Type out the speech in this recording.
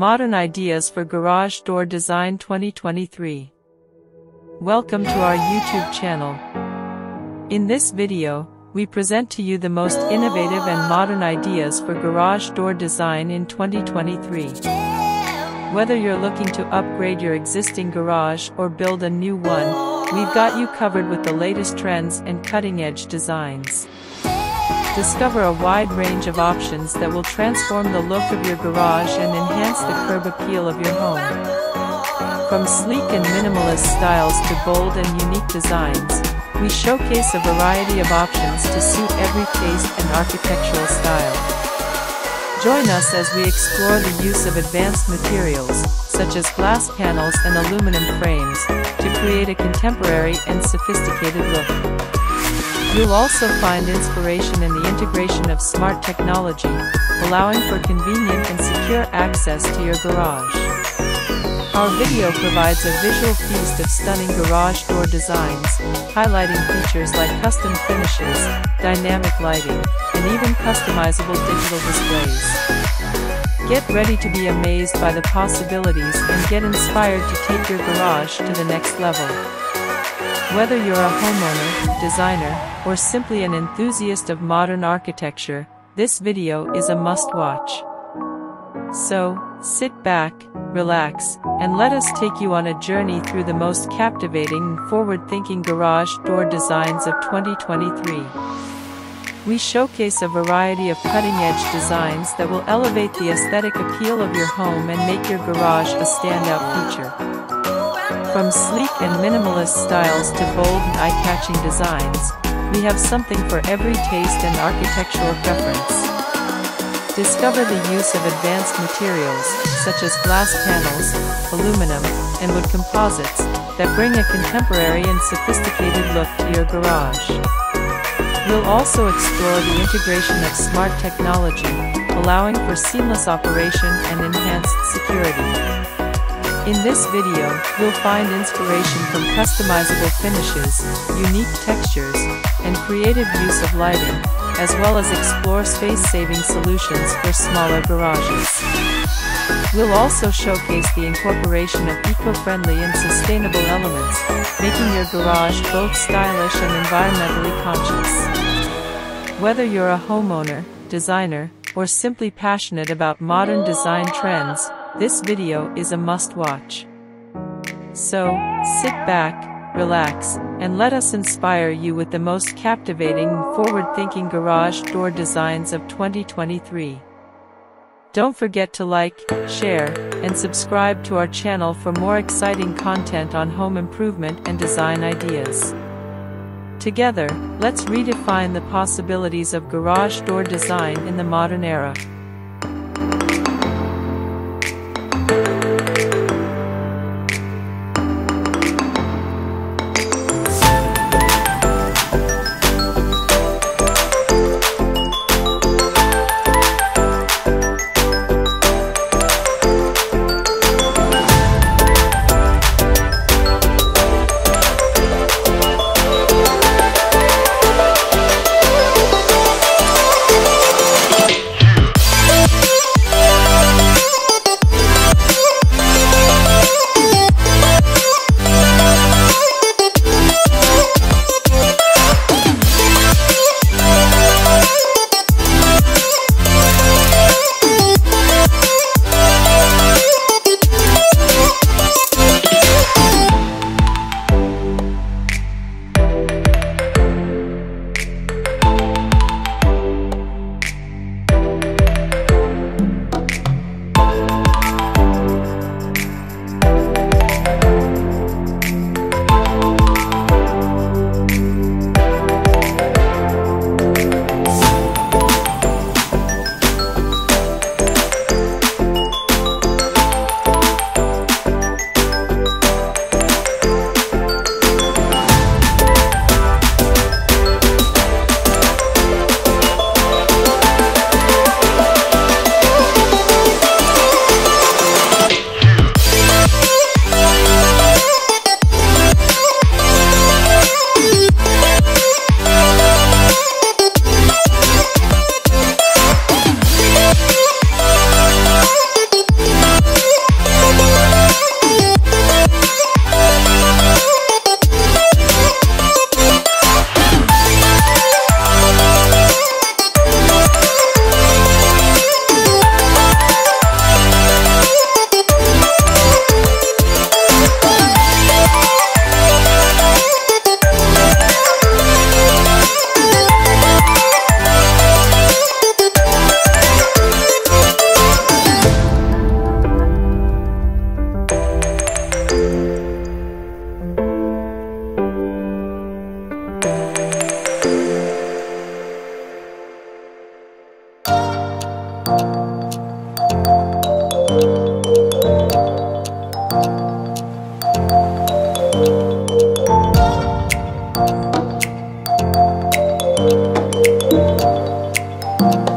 Modern Ideas for Garage Door Design 2023. Welcome to our YouTube channel. In this video, we present to you the most innovative and modern ideas for garage door design in 2023. Whether you're looking to upgrade your existing garage or build a new one, we've got you covered with the latest trends and cutting-edge designs. Discover a wide range of options that will transform the look of your garage and enhance the curb appeal of your home. From sleek and minimalist styles to bold and unique designs, we showcase a variety of options to suit every taste and architectural style. Join us as we explore the use of advanced materials, such as glass panels and aluminum frames, to create a contemporary and sophisticated look. You'll also find inspiration in the integration of smart technology, allowing for convenient and secure access to your garage. Our video provides a visual feast of stunning garage door designs, highlighting features like custom finishes, dynamic lighting, and even customizable digital displays. Get ready to be amazed by the possibilities and get inspired to take your garage to the next level. Whether you're a homeowner, designer, or simply an enthusiast of modern architecture, this video is a must-watch. So, sit back, relax, and let us take you on a journey through the most captivating and forward-thinking garage door designs of 2023. We showcase a variety of cutting-edge designs that will elevate the aesthetic appeal of your home and make your garage a standout feature. From sleek and minimalist styles to bold and eye-catching designs, we have something for every taste and architectural preference. Discover the use of advanced materials, such as glass panels, aluminum, and wood composites, that bring a contemporary and sophisticated look to your garage. We'll also explore the integration of smart technology, allowing for seamless operation and enhanced security. In this video, you'll find inspiration from customizable finishes, unique textures, and creative use of lighting, as well as explore space-saving solutions for smaller garages. We'll also showcase the incorporation of eco-friendly and sustainable elements, making your garage both stylish and environmentally conscious. Whether you're a homeowner, designer, or simply passionate about modern design trends, this video is a must-watch. So, sit back, relax, and let us inspire you with the most captivating and forward-thinking garage door designs of 2023. Don't forget to like, share, and subscribe to our channel for more exciting content on home improvement and design ideas. Together, let's redefine the possibilities of garage door design in the modern era. you.